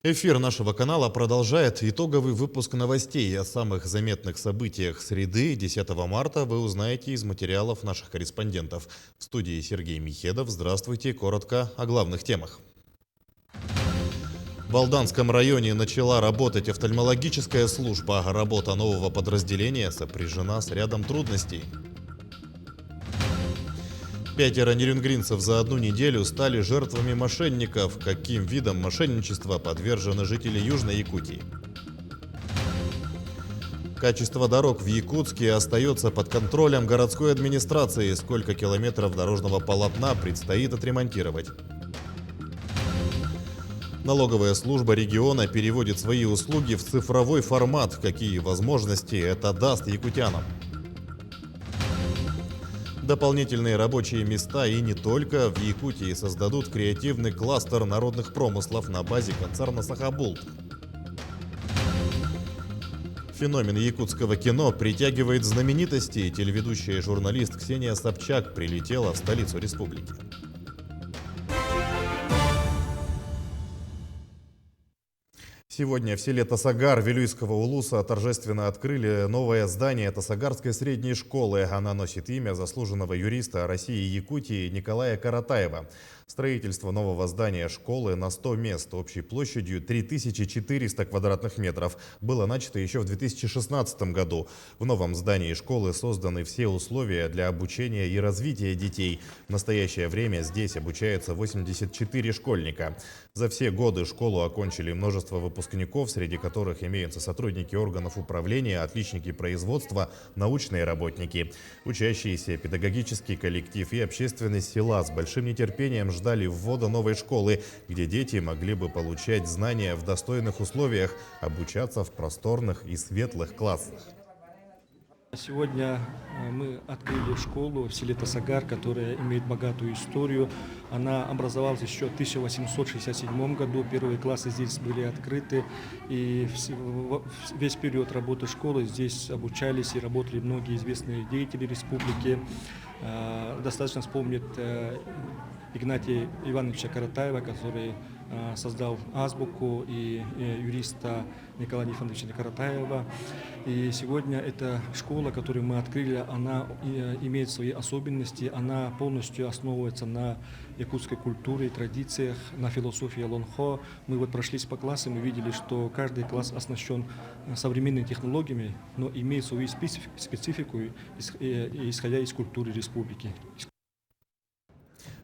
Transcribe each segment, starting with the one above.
Эфир нашего канала продолжает итоговый выпуск новостей о самых заметных событиях среды. 10 марта вы узнаете из материалов наших корреспондентов. В студии Сергей Михедов. Здравствуйте. Коротко о главных темах. В Алданском районе начала работать офтальмологическая служба. Работа нового подразделения сопряжена с рядом трудностей. 5 нерюнгринцев за одну неделю стали жертвами мошенников. Каким видом мошенничества подвержены жители Южной Якутии? Качество дорог в Якутске остается под контролем городской администрации. Сколько километров дорожного полотна предстоит отремонтировать? Налоговая служба региона переводит свои услуги в цифровой формат. Какие возможности это даст якутянам? Дополнительные рабочие места и не только в Якутии создадут креативный кластер народных промыслов на базе концерна «Сахабулт». Феномен якутского кино притягивает знаменитостей. Телеведущая и журналист Ксения Собчак прилетела в столицу республики. Сегодня в селе Тасагар Вилюйского улуса торжественно открыли новое здание Тасагарской средней школы. Она носит имя заслуженного юриста России и Якутии Николая Каратаева. Строительство нового здания школы на 100 мест общей площадью 3400 квадратных метров было начато еще в 2016 году. В новом здании школы созданы все условия для обучения и развития детей. В настоящее время здесь обучается 84 школьника. За все годы школу окончили множество выпускников, среди которых имеются сотрудники органов управления, отличники производства, научные работники. Учащиеся, педагогический коллектив и общественность села с большим нетерпением ждали ввода новой школы, где дети могли бы получать знания в достойных условиях, обучаться в просторных и светлых классах. Сегодня мы открыли школу в селе Тасагар, которая имеет богатую историю. Она образовалась еще в 1867 году. Первые классы здесь были открыты. И весь период работы школы здесь обучались и работали многие известные деятели республики. Достаточно вспомнить Игнатия Ивановича Каратаева, который создал азбуку, и юриста Николая Ефановича Каратаева. И сегодня эта школа, которую мы открыли, она имеет свои особенности, она полностью основывается на якутской культуре и традициях, на философии Лонхо. Мы вот прошлись по классам и видели, что каждый класс оснащен современными технологиями, но имеет свою специфику, исходя из культуры республики.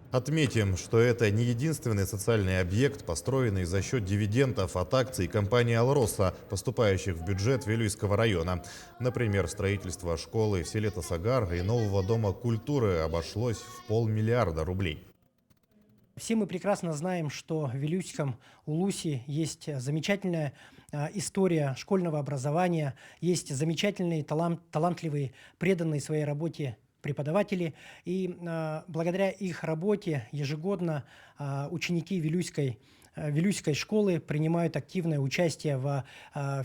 Отметим, что это не единственный социальный объект, построенный за счет дивидендов от акций компании «Алроса», поступающих в бюджет Вилюйского района. Например, строительство школы в селе Тасагар и нового дома культуры обошлось в 500 000 рублей. Все мы прекрасно знаем, что в Вилюйском улусе есть замечательная история школьного образования, есть замечательные, талантливые, преданные своей работе преподаватели, и благодаря их работе ежегодно ученики Вилюйской школы принимают активное участие в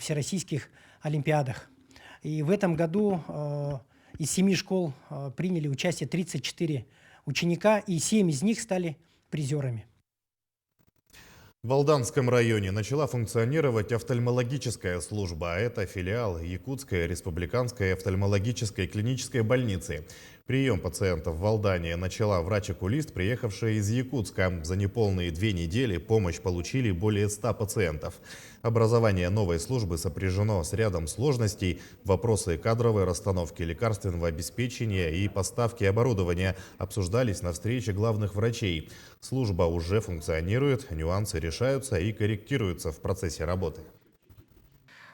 всероссийских олимпиадах. И в этом году из 7 школ приняли участие 34 ученика, и 7 из них стали призерами. В Алданском районе начала функционировать офтальмологическая служба. Это филиал Якутской республиканской офтальмологической клинической больницы. Прием пациентов в Алдане начала врач-окулист, приехавшая из Якутска. За неполные 2 недели помощь получили более 100 пациентов. Образование новой службы сопряжено с рядом сложностей. Вопросы кадровой расстановки, лекарственного обеспечения и поставки оборудования обсуждались на встрече главных врачей. Служба уже функционирует, нюансы решаются и корректируются в процессе работы.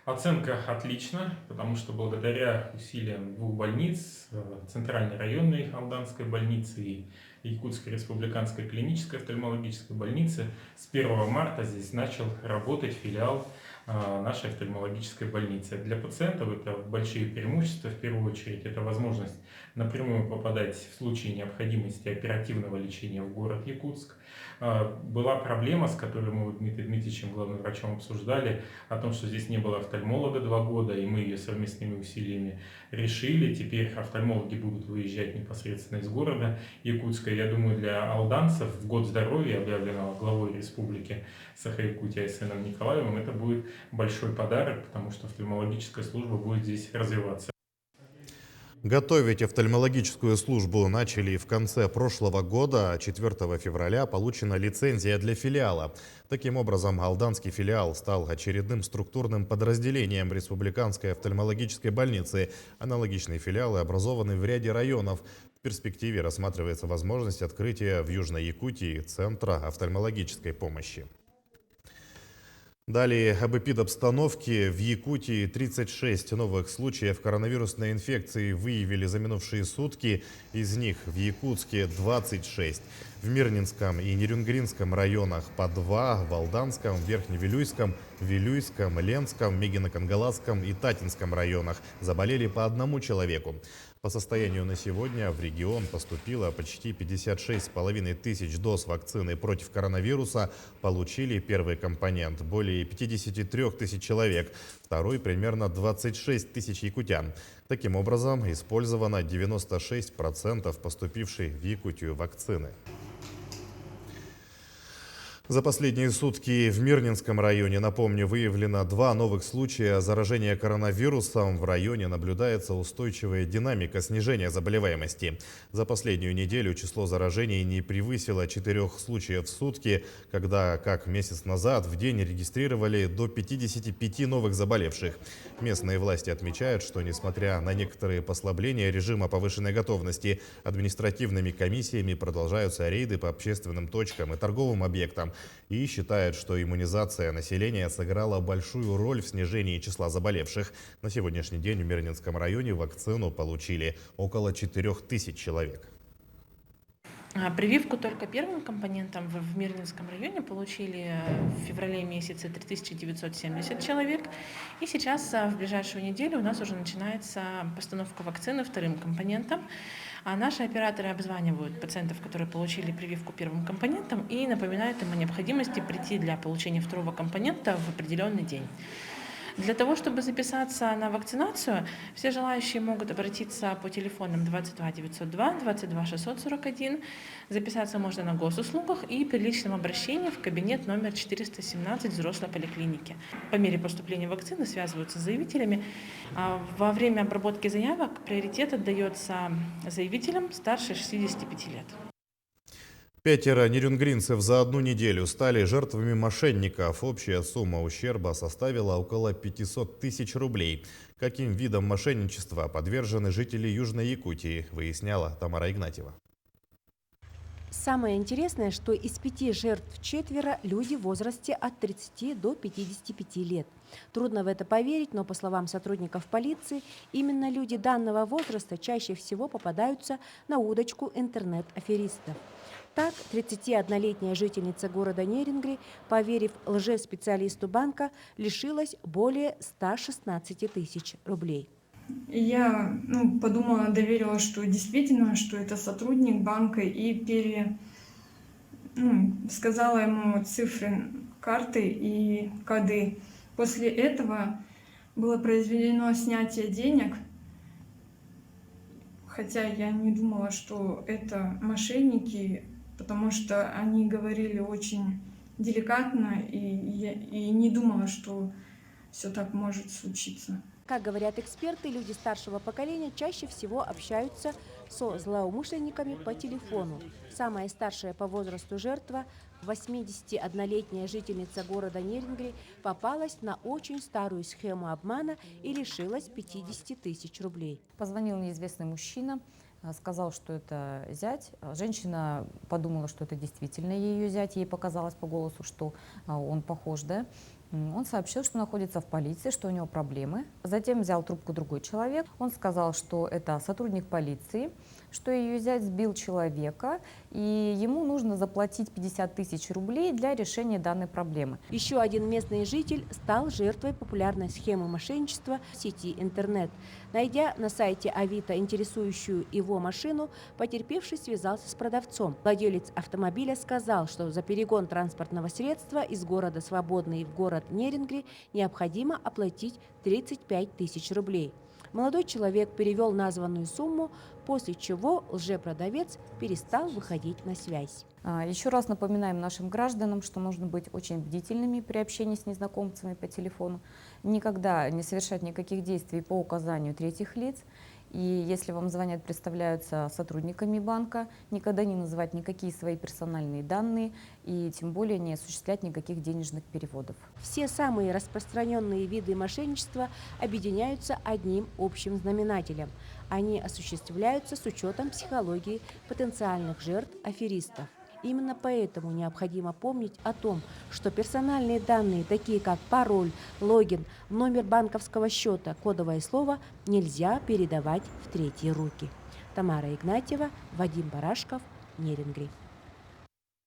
Оценка отлично, потому что благодаря усилиям 2 больниц, Центральной районной Алданской больницы и Якутской республиканской клинической офтальмологической больницы, с 1 марта здесь начал работать филиал нашей офтальмологической больницы. Для пациентов это большие преимущества. В первую очередь, это возможность напрямую попадать в случае необходимости оперативного лечения в город Якутск. Была проблема, с которой мы с Дмитрием Дмитриевичем, главным врачом, обсуждали, о том, что здесь не было офтальмолога 2 года, и мы ее совместными усилиями решили. Теперь офтальмологи будут выезжать непосредственно из города Якутска. Я думаю, для алданцев в год здоровья, объявленного главой республики Саха-Якутия Айсеном Николаевым, это будет большой подарок, потому что офтальмологическая служба будет здесь развиваться. Готовить офтальмологическую службу начали в конце прошлого года. 4 февраля получена лицензия для филиала. Таким образом, алданский филиал стал очередным структурным подразделением Республиканской офтальмологической больницы. Аналогичные филиалы образованы в ряде районов. В перспективе рассматривается возможность открытия в Южной Якутии Центра офтальмологической помощи. Далее об эпидобстановке. В Якутии 36 новых случаев коронавирусной инфекции выявили за минувшие сутки. Из них в Якутске 26. В Мирнинском и Нерюнгринском районах по 2, в Алданском, Верхневилюйском, Вилюйском, Ленском, Мегино-Кангаласском и Татинском районах заболели по 1 человеку. По состоянию на сегодня в регион поступило почти 56,5 тысяч доз вакцины против коронавируса. Получили первый компонент более 53 тысяч человек, второй примерно 26 тысяч якутян. Таким образом, использовано 96% поступившей в Якутию вакцины. За последние сутки в Мирнинском районе, напомню, выявлено 2 новых случая заражения коронавирусом. В районе наблюдается устойчивая динамика снижения заболеваемости. За последнюю неделю число заражений не превысило 4 случаев в сутки, когда, как месяц назад, в день регистрировали до 55 новых заболевших. Местные власти отмечают, что, несмотря на некоторые послабления режима повышенной готовности, административными комиссиями продолжаются рейды по общественным точкам и торговым объектам. И считают, что иммунизация населения сыграла большую роль в снижении числа заболевших. На сегодняшний день в Мирнинском районе вакцину получили около 4000 человек. Прививку только первым компонентом в Мирнинском районе получили в феврале месяце 3970 человек. И сейчас в ближайшую неделю у нас уже начинается постановка вакцины вторым компонентом. А наши операторы обзванивают пациентов, которые получили прививку первым компонентом, и напоминают им о необходимости прийти для получения второго компонента в определенный день. Для того, чтобы записаться на вакцинацию, все желающие могут обратиться по телефонам 22 902, 22 641. Записаться можно на госуслугах и при личном обращении в кабинет номер 417 взрослой поликлиники. По мере поступления вакцины связываются с заявителями. Во время обработки заявок приоритет отдается заявителям старше 65 лет. 5 нерюнгринцев за 1 неделю стали жертвами мошенников. Общая сумма ущерба составила около 500 тысяч рублей. Каким видом мошенничества подвержены жители Южной Якутии, выясняла Тамара Игнатьева. Самое интересное, что из 5 жертв 4 люди в возрасте от 30 до 55 лет. Трудно в это поверить, но, по словам сотрудников полиции, именно люди данного возраста чаще всего попадаются на удочку интернет-аферистов. Так, 31-летняя жительница города Нерюнгри, поверив лжеспециалисту банка, лишилась более 116 тысяч рублей. Я подумала, доверила, что действительно, что это сотрудник банка, и сказала ему цифры карты и коды. После этого было произведено снятие денег, хотя я не думала, что это мошенники, потому что они говорили очень деликатно, и не думала, что все так может случиться. Как говорят эксперты, люди старшего поколения чаще всего общаются со злоумышленниками по телефону. Самая старшая по возрасту жертва, 81-летняя жительница города Нерюнгри, попалась на очень старую схему обмана и лишилась 50 тысяч рублей. Позвонил неизвестный мужчина, сказал, что это зять. Женщина подумала, что это действительно ее зять. Ей показалось по голосу, что он похож, да? Он сообщил, что находится в полиции, что у него проблемы. Затем взял трубку другой человек. Он сказал, что это сотрудник полиции, что ее зять сбил человека, и ему нужно заплатить 50 тысяч рублей для решения данной проблемы. Еще один местный житель стал жертвой популярной схемы мошенничества в сети интернет. Найдя на сайте Авито интересующую его машину, потерпевший связался с продавцом. Владелец автомобиля сказал, что за перегон транспортного средства из города Свободный в город Нерингри необходимо оплатить 35 тысяч рублей. Молодой человек перевел названную сумму, после чего лжепродавец перестал выходить на связь. Еще раз напоминаем нашим гражданам, что нужно быть очень бдительными при общении с незнакомцами по телефону, никогда не совершать никаких действий по указанию третьих лиц. И если вам звонят, представляются сотрудниками банка, никогда не называть никакие свои персональные данные и тем более не осуществлять никаких денежных переводов. Все самые распространенные виды мошенничества объединяются одним общим знаменателем. Они осуществляются с учетом психологии потенциальных жертв аферистов. Именно поэтому необходимо помнить о том, что персональные данные, такие как пароль, логин, номер банковского счета, кодовое слово, нельзя передавать в третьи руки. Тамара Игнатьева, Вадим Барашков, Нерингри.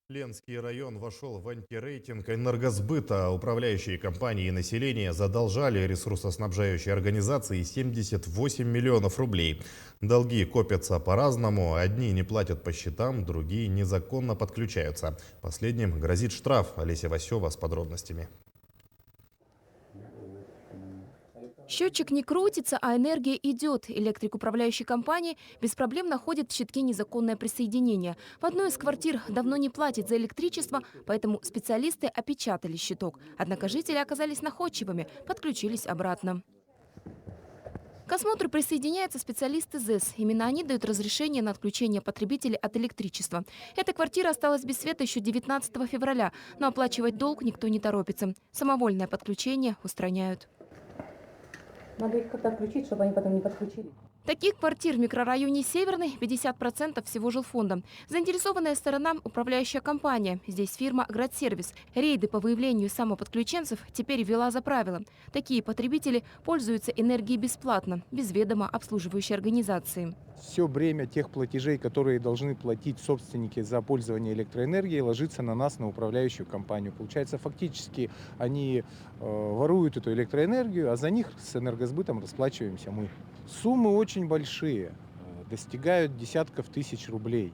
Ленский район вошел в антирейтинг энергосбыта. Управляющие компании и население задолжали ресурсоснабжающей организации 78 миллионов рублей. Долги копятся по-разному. Одни не платят по счетам, другие незаконно подключаются. Последним грозит штраф. Олеся Васева с подробностями. Счетчик не крутится, а энергия идет. Электрик управляющей компании без проблем находит в щитке незаконное присоединение. В одной из квартир давно не платит за электричество, поэтому специалисты опечатали щиток. Однако жители оказались находчивыми, подключились обратно. К осмотру присоединяются специалисты ЗЭС. Именно они дают разрешение на отключение потребителей от электричества. Эта квартира осталась без света еще 19 февраля, но оплачивать долг никто не торопится. Самовольное подключение устраняют. Надо их как-то отключить, чтобы они потом не подключили. Таких квартир в микрорайоне Северный 50% всего жилфонда. Заинтересованная сторона – управляющая компания. Здесь фирма «Градсервис». Рейды по выявлению самоподключенцев теперь ввела за правило. Такие потребители пользуются энергией бесплатно, без ведома обслуживающей организации. Все бремя тех платежей, которые должны платить собственники за пользование электроэнергией, ложится на нас, на управляющую компанию. Получается, фактически они воруют эту электроэнергию, а за них с энергосбытом расплачиваемся мы. Суммы очень большие, достигают десятков тысяч рублей.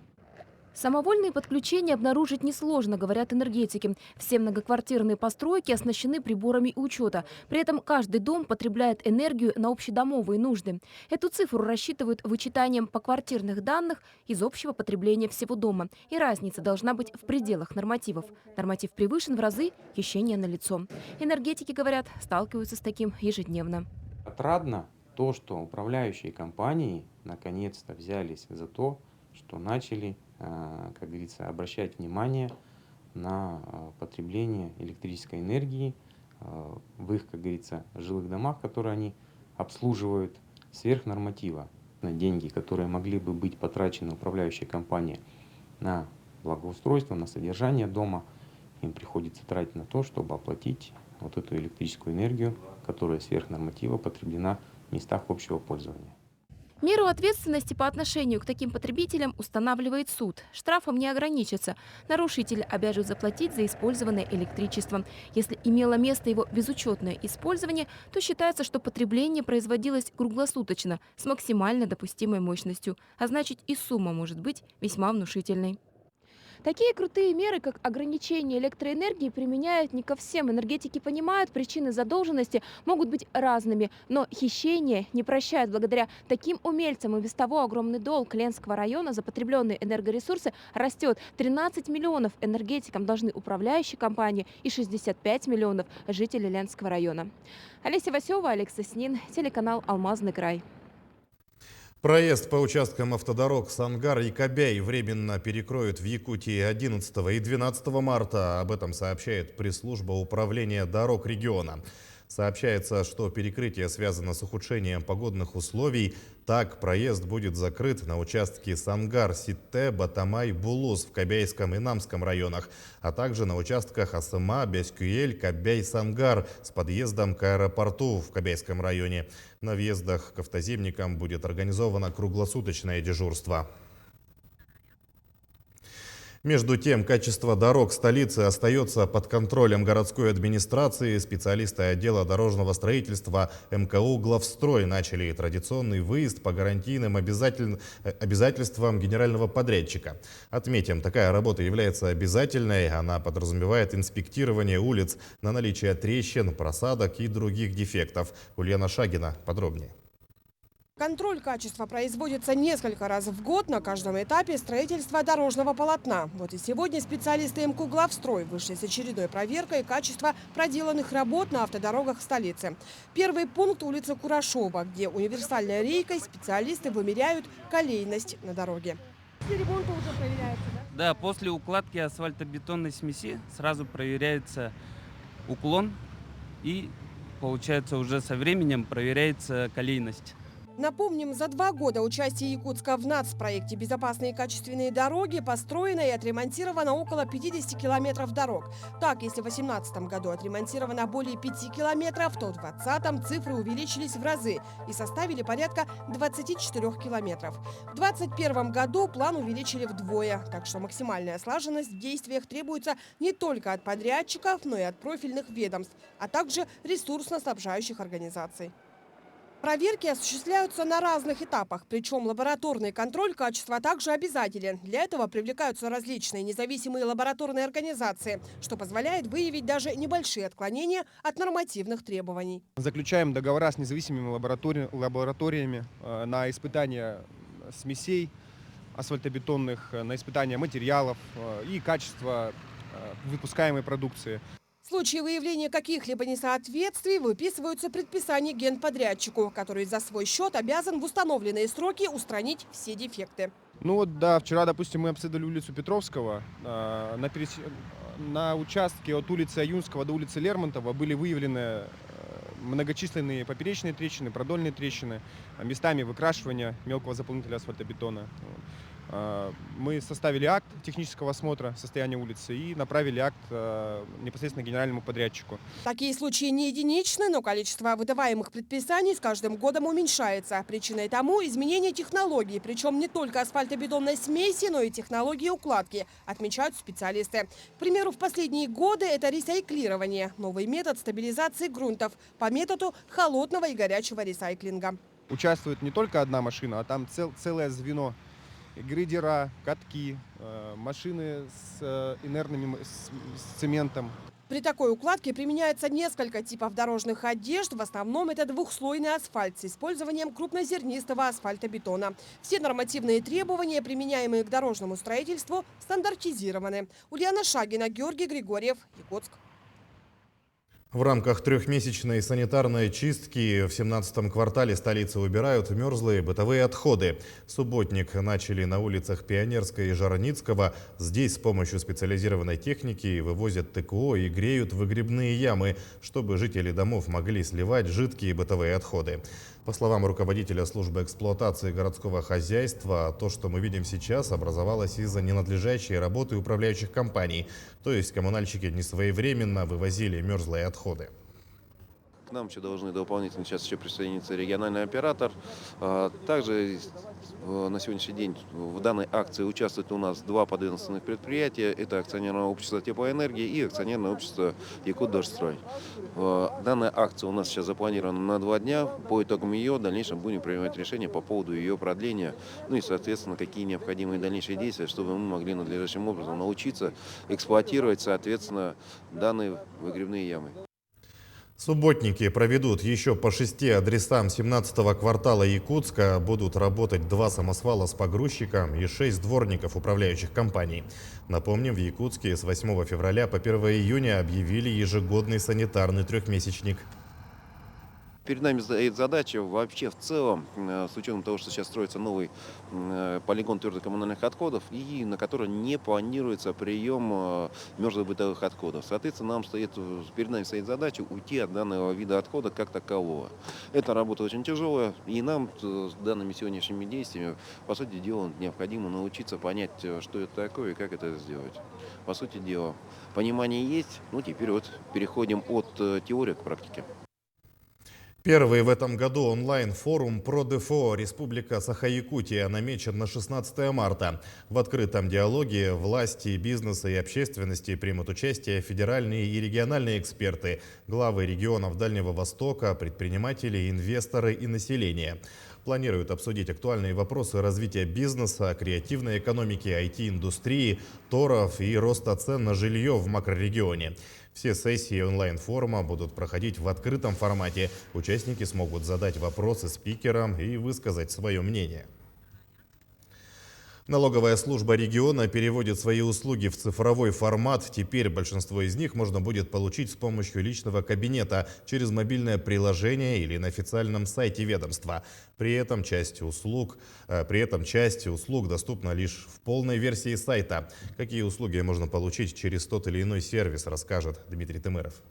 Самовольные подключения обнаружить несложно, говорят энергетики. Все многоквартирные постройки оснащены приборами учета. При этом каждый дом потребляет энергию на общедомовые нужды. Эту цифру рассчитывают вычитанием поквартирных данных из общего потребления всего дома. И разница должна быть в пределах нормативов. Норматив превышен в разы, хищение налицо. Энергетики, говорят, сталкиваются с таким ежедневно. Отрадно то, что управляющие компании наконец-то взялись за то, что начали, как говорится, обращать внимание на потребление электрической энергии в их, как говорится, жилых домах, которые они обслуживают сверх норматива. На деньги, которые могли бы быть потрачены управляющей компанией на благоустройство, на содержание дома, им приходится тратить на то, чтобы оплатить вот эту электрическую энергию, которая сверх норматива потреблена в местах общего пользования. Меру ответственности по отношению к таким потребителям устанавливает суд. Штрафом не ограничится. Нарушитель обяжет заплатить за использованное электричество. Если имело место его безучетное использование, то считается, что потребление производилось круглосуточно с максимально допустимой мощностью. А значит, и сумма может быть весьма внушительной. Такие крутые меры, как ограничение электроэнергии, применяют не ко всем. Энергетики понимают, причины задолженности могут быть разными. Но хищение не прощают. Благодаря таким умельцам и без того огромный долг Ленского района за потребленные энергоресурсы растет. 13 миллионов энергетикам должны управляющие компании и 65 миллионов жителей Ленского района. Олеся Васева, Алекс Соснин, телеканал «Алмазный край». Проезд по участкам автодорог Сангар и Кобяй временно перекроют в Якутии 11 и 12 марта. Об этом сообщает пресс-служба управления дорог региона. Сообщается, что перекрытие связано с ухудшением погодных условий. Так, проезд будет закрыт на участке Сангар, Ситте, Батамай, Булус в Кобяйском и Намском районах, а также на участках Асыма, Бяскюэль, Кобяй, Сангар с подъездом к аэропорту в Кобяйском районе. На въездах к автоземникам будет организовано круглосуточное дежурство. Между тем, качество дорог столицы остается под контролем городской администрации. Специалисты отдела дорожного строительства МКУ «Главстрой» начали традиционный выезд по гарантийным обязательствам генерального подрядчика. Отметим, такая работа является обязательной. Она подразумевает инспектирование улиц на наличие трещин, просадок и других дефектов. Ульяна Шагина подробнее. Контроль качества производится несколько раз в год на каждом этапе строительства дорожного полотна. Вот и сегодня специалисты МКУ «Главстрой» вышли с очередной проверкой качества проделанных работ на автодорогах столицы. Первый пункт – улица Курашова, где универсальной рейкой специалисты вымеряют колейность на дороге. После ремонта уже проверяется, да? Да, после укладки асфальтобетонной смеси сразу проверяется уклон и, получается, уже со временем проверяется колейность. Напомним, за 2 года участия Якутска в нацпроекте «Безопасные и качественные дороги» построено и отремонтировано около 50 километров дорог. Так, если в 2018 году отремонтировано более 5 километров, то в 2020 цифры увеличились в разы и составили порядка 24 километров. В 2021 году план увеличили вдвое, так что максимальная слаженность в действиях требуется не только от подрядчиков, но и от профильных ведомств, а также ресурсно-снабжающих организаций. Проверки осуществляются на разных этапах, причем лабораторный контроль качества также обязателен. Для этого привлекаются различные независимые лабораторные организации, что позволяет выявить даже небольшие отклонения от нормативных требований. Заключаем договора с независимыми лабораториями на испытания смесей асфальтобетонных, на испытания материалов и качества выпускаемой продукции. В случае выявления каких-либо несоответствий выписываются предписания генподрядчику, который за свой счет обязан в установленные сроки устранить все дефекты. Ну вот, да, вчера, допустим, мы обследовали улицу Петровского. На участке от улицы Аюнского до улицы Лермонтова были выявлены многочисленные поперечные трещины, продольные трещины, местами выкрашивания мелкого заполнителя асфальтобетона. Мы составили акт технического осмотра состояния улицы и направили акт непосредственно генеральному подрядчику. Такие случаи не единичны, но количество выдаваемых предписаний с каждым годом уменьшается. Причиной тому изменение технологий, причем не только асфальтобетонной смеси, но и технологии укладки, отмечают специалисты. К примеру, в последние годы это ресайклирование, новый метод стабилизации грунтов по методу холодного и горячего ресайклинга. Участвует не только одна машина, а там целое звено. Грейдера, катки, машины с инертным с цементом. При такой укладке применяется несколько типов дорожных одежд. В основном это двухслойный асфальт с использованием крупнозернистого асфальтобетона. Все нормативные требования, применяемые к дорожному строительству, стандартизированы. Ульяна Шагина, Георгий Григорьев, Якутск. В рамках трехмесячной санитарной чистки в 17-м квартале столицы убирают мерзлые бытовые отходы. Субботник начали на улицах Пионерской и Жарницкого. Здесь с помощью специализированной техники вывозят ТКО и греют выгребные ямы, чтобы жители домов могли сливать жидкие бытовые отходы. По словам руководителя службы эксплуатации городского хозяйства, то, что мы видим сейчас, образовалось из-за ненадлежащей работы управляющих компаний. То есть коммунальщики несвоевременно вывозили мерзлые отходы. К нам еще должны дополнительно сейчас еще присоединиться региональный оператор. Также на сегодняшний день в данной акции участвуют у нас 2 подведомственных предприятия. Это акционерное общество теплоэнергии и акционерное общество Якутдожстрой. Данная акция у нас сейчас запланирована на 2 дня. По итогам ее в дальнейшем будем принимать решение по поводу ее продления. Ну и, соответственно, какие необходимые дальнейшие действия, чтобы мы могли надлежащим образом научиться эксплуатировать, соответственно, данные выгребные ямы. Субботники проведут еще по 6 адресам 17-го квартала Якутска. Будут работать 2 самосвала с погрузчиком и 6 дворников управляющих компаний. Напомним, в Якутске с 8 февраля по 1 июня объявили ежегодный санитарный трехмесячник. Перед нами стоит задача вообще в целом, с учетом того, что сейчас строится новый полигон твердокоммунальных отходов, и на который не планируется прием мерзлых бытовых отходов. Соответственно, перед нами стоит задача уйти от данного вида отхода как такового. Эта работа очень тяжелая, и нам с данными сегодняшними действиями, по сути дела, необходимо научиться понять, что это такое и как это сделать. По сути дела, понимание есть, теперь вот переходим от теории к практике. Первый в этом году онлайн-форум про ДФО «Республика Саха-Якутия» намечен на 16 марта. В открытом диалоге власти, бизнеса и общественности примут участие федеральные и региональные эксперты, главы регионов Дальнего Востока, предприниматели, инвесторы и население. Планируют обсудить актуальные вопросы развития бизнеса, креативной экономики, IT-индустрии, торов и роста цен на жилье в макрорегионе. Все сессии онлайн-форума будут проходить в открытом формате. Участники смогут задать вопросы спикерам и высказать свое мнение. Налоговая служба региона переводит свои услуги в цифровой формат. Теперь большинство из них можно будет получить с помощью личного кабинета через мобильное приложение или на официальном сайте ведомства. При этом часть услуг доступна лишь в полной версии сайта. Какие услуги можно получить через тот или иной сервис, расскажет Дмитрий Тымыров.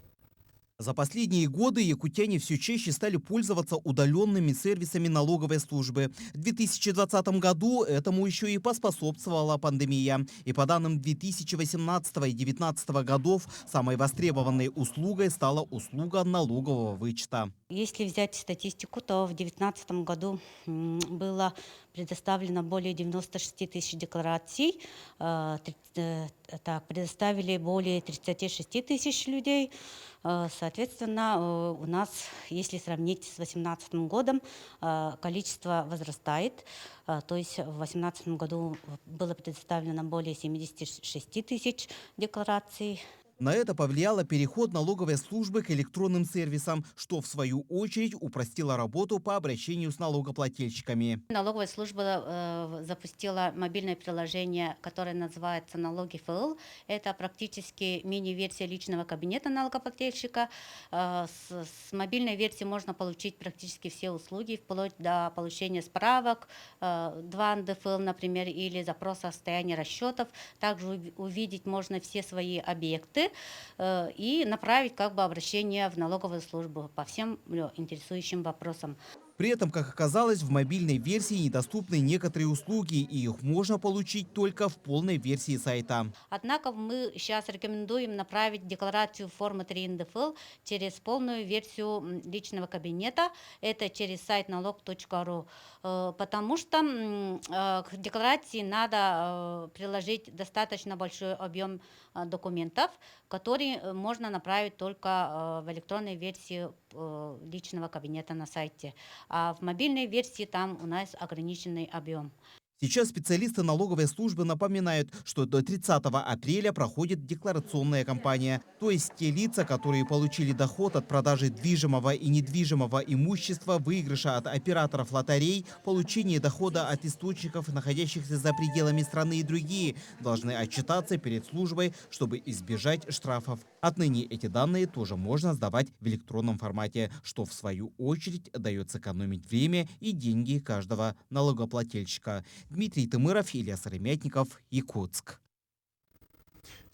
За последние годы якутяне все чаще стали пользоваться удаленными сервисами налоговой службы. В 2020 году этому еще и поспособствовала пандемия. И по данным 2018 и 2019 годов, самой востребованной услугой стала услуга налогового вычета. Если взять статистику, то в 2019 году было предоставлено более 96 тысяч деклараций. Предоставили более 36 тысяч людей. Соответственно, у нас, если сравнить с 2018 годом, количество возрастает. То есть в 2018 году было предоставлено более 76 тысяч деклараций. На это повлияло переход налоговой службы к электронным сервисам, что в свою очередь упростило работу по обращению с налогоплательщиками. Налоговая служба запустила мобильное приложение, которое называется «Налоги ФЛ». Это практически мини-версия личного кабинета налогоплательщика. С мобильной версии можно получить практически все услуги, вплоть до получения справок, 2 НДФЛ, например, или запроса о состоянии расчетов. Также увидеть можно все свои объекты и направить обращение в налоговую службу по всем интересующим вопросам. При этом, как оказалось, в мобильной версии недоступны некоторые услуги, и их можно получить только в полной версии сайта. Однако мы сейчас рекомендуем направить декларацию формы 3 НДФЛ через полную версию личного кабинета, это через сайт налог.ру, потому что к декларации надо приложить достаточно большой объем документов, которые можно направить только в электронной версии личного кабинета на сайте. А в мобильной версии там у нас ограниченный объем. Сейчас специалисты налоговой службы напоминают, что до 30 апреля проходит декларационная кампания. То есть те лица, которые получили доход от продажи движимого и недвижимого имущества, выигрыша от операторов лотерей, получение дохода от источников, находящихся за пределами страны и другие, должны отчитаться перед службой, чтобы избежать штрафов. Отныне эти данные тоже можно сдавать в электронном формате, что в свою очередь дает сэкономить время и деньги каждого налогоплательщика. Дмитрий Тымыров, Илья Сыромятников, Якутск.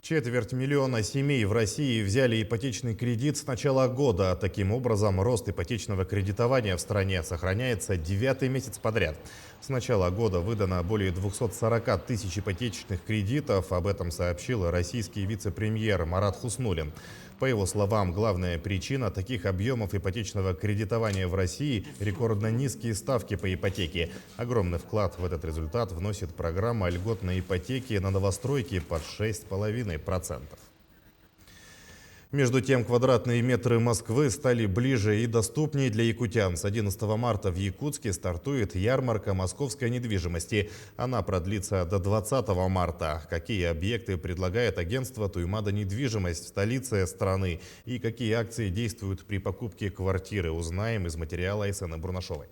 250 000 семей в России взяли ипотечный кредит с начала года. Таким образом, рост ипотечного кредитования в стране сохраняется 9-й месяц подряд. С начала года выдано более 240 тысяч ипотечных кредитов. Об этом сообщил российский вице-премьер Марат Хуснуллин. По его словам, главная причина таких объемов ипотечного кредитования в России – рекордно низкие ставки по ипотеке. Огромный вклад в этот результат вносит программа льготной ипотеки на новостройки под 6,5%. Между тем, квадратные метры Москвы стали ближе и доступнее для якутян. С 11 марта в Якутске стартует ярмарка московской недвижимости. Она продлится до 20 марта. Какие объекты предлагает агентство «Туймада недвижимость» в столице страны и какие акции действуют при покупке квартиры, узнаем из материала Айсены Бурнашовой.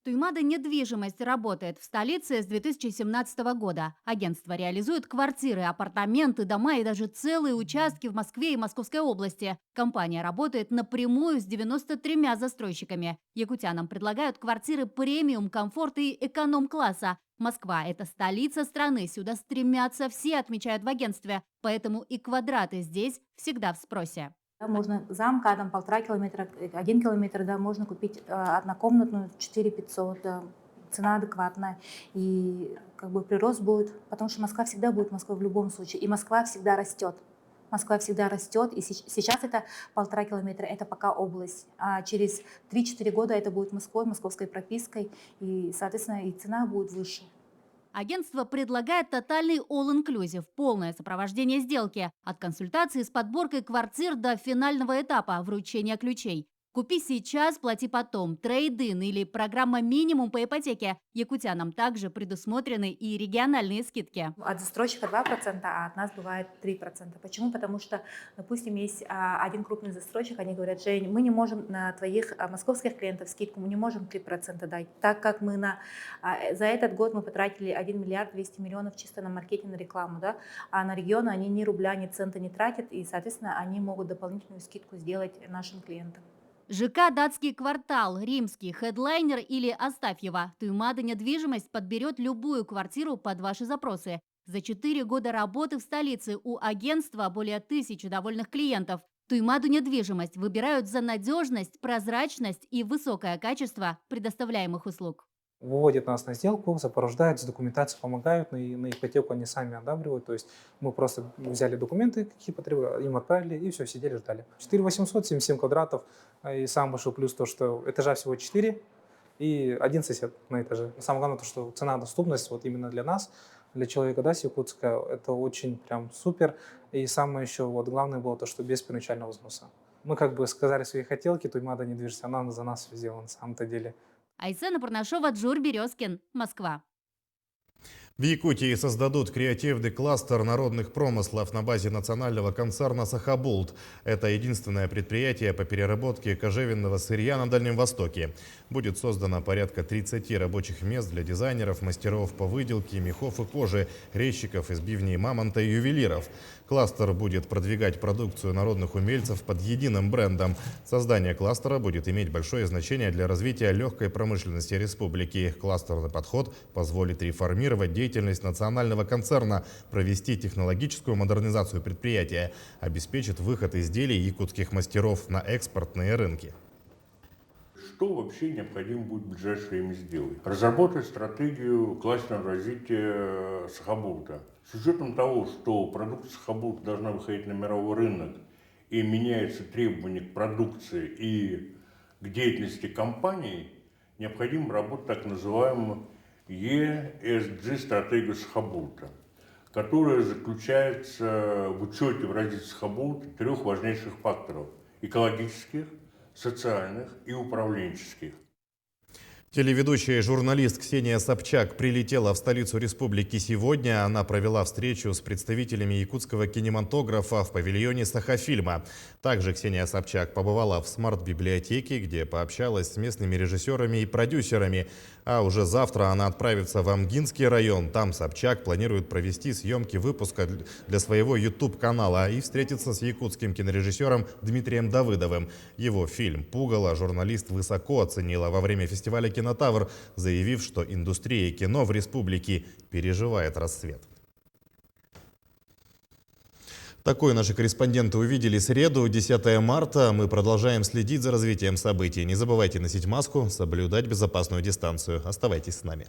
Туймада недвижимость работает в столице с 2017 года. Агентство реализует квартиры, апартаменты, дома и даже целые участки в Москве и Московской области. Компания работает напрямую с 93 застройщиками. Якутянам предлагают квартиры премиум, комфорт и эконом-класса. Москва – это столица страны, сюда стремятся все, отмечают в агентстве. Поэтому и квадраты здесь всегда в спросе. Можно замка, там 1,5 километра, 1 километр, да, можно купить однокомнатную 4500, да, цена адекватная. И как бы прирост будет, потому что Москва всегда будет Москвой в любом случае. И Москва всегда растет. Москва всегда растет, и сейчас это 1,5 километра, это пока область. А через 3-4 года это будет Москвой, московской пропиской, и, соответственно, и цена будет выше. Агентство предлагает тотальный all-inclusive, полное сопровождение сделки. От консультации с подборкой квартир до финального этапа вручения ключей. Купи сейчас, плати потом. Трейд-ин или программа минимум по ипотеке. Якутянам также предусмотрены и региональные скидки. От застройщика 2%, а от нас бывает 3%. Почему? Потому что, допустим, есть один крупный застройщик, они говорят: Жень, мы не можем на твоих московских клиентов скидку, мы не можем 3% дать, так как мы за этот год мы потратили 1 миллиард 200 миллионов чисто на маркетинг и рекламу, да? А на регионы они ни рубля, ни цента не тратят, и, соответственно, они могут дополнительную скидку сделать нашим клиентам. ЖК «Датский квартал», Римский, Хедлайнер или Астафьева. Туймада недвижимость подберет любую квартиру под ваши запросы. За 4 года работы в столице у агентства более 1000 довольных клиентов. Туймаду недвижимость выбирают за надежность, прозрачность и высокое качество предоставляемых услуг. Выводят нас на сделку, сопровождают, с документацией помогают, на ипотеку они сами одабривают. То есть мы просто взяли документы, какие потребовали, им отправили, и все, сидели, ждали. 4800, 77 квадратов. И самый большой плюс то, что этажа всего 4 и один сосед на этаже. Самое главное то, что цена, доступность вот именно для нас, для человека, да, с Якутска, это очень прям супер. И самое еще вот главное было то, что без первоначального взноса. Мы как бы сказали свои хотелки, Туймада недвижимость, она за нас все сделала на самом-то деле. Айсена Парнашова, Джур Березкин, Москва. В Якутии создадут креативный кластер народных промыслов на базе национального концерна «Сахабулт». Это единственное предприятие по переработке кожевенного сырья на Дальнем Востоке. Будет создано порядка 30 рабочих мест для дизайнеров, мастеров по выделке мехов и кожи, резчиков из бивней мамонта и ювелиров. Кластер будет продвигать продукцию народных умельцев под единым брендом. Создание кластера будет иметь большое значение для развития легкой промышленности республики. Кластерный подход позволит реформировать деятельность национального концерна, провести технологическую модернизацию предприятия, обеспечит выход изделий якутских мастеров на экспортные рынки. Что вообще необходимо будет в ближайшее время сделать? Разработать стратегию кластерного развития Сахабулта. С учетом того, что продукция Сахабулта должна выходить на мировой рынок и меняются требования к продукции и к деятельности компаний, необходимо работать так называемую ESG-стратегию Сахабулта, которая заключается в учете в развитии Сахабулта 3 важнейших факторов – экологических, социальных и управленческих. Телеведущая и журналист Ксения Собчак прилетела в столицу республики сегодня. Она провела встречу с представителями якутского кинематографа в павильоне Сахафильма. Также Ксения Собчак побывала в смарт-библиотеке, где пообщалась с местными режиссерами и продюсерами. А уже завтра она отправится в Амгинский район. Там Собчак планирует провести съемки выпуска для своего YouTube-канала и встретиться с якутским кинорежиссером Дмитрием Давыдовым. Его фильм «Пугало» журналист высоко оценила во время фестиваля «Кинотавр», заявив, что индустрия кино в республике переживает расцвет. Такое наши корреспонденты увидели среду, 10 марта. Мы продолжаем следить за развитием событий. Не забывайте носить маску, соблюдать безопасную дистанцию. Оставайтесь с нами.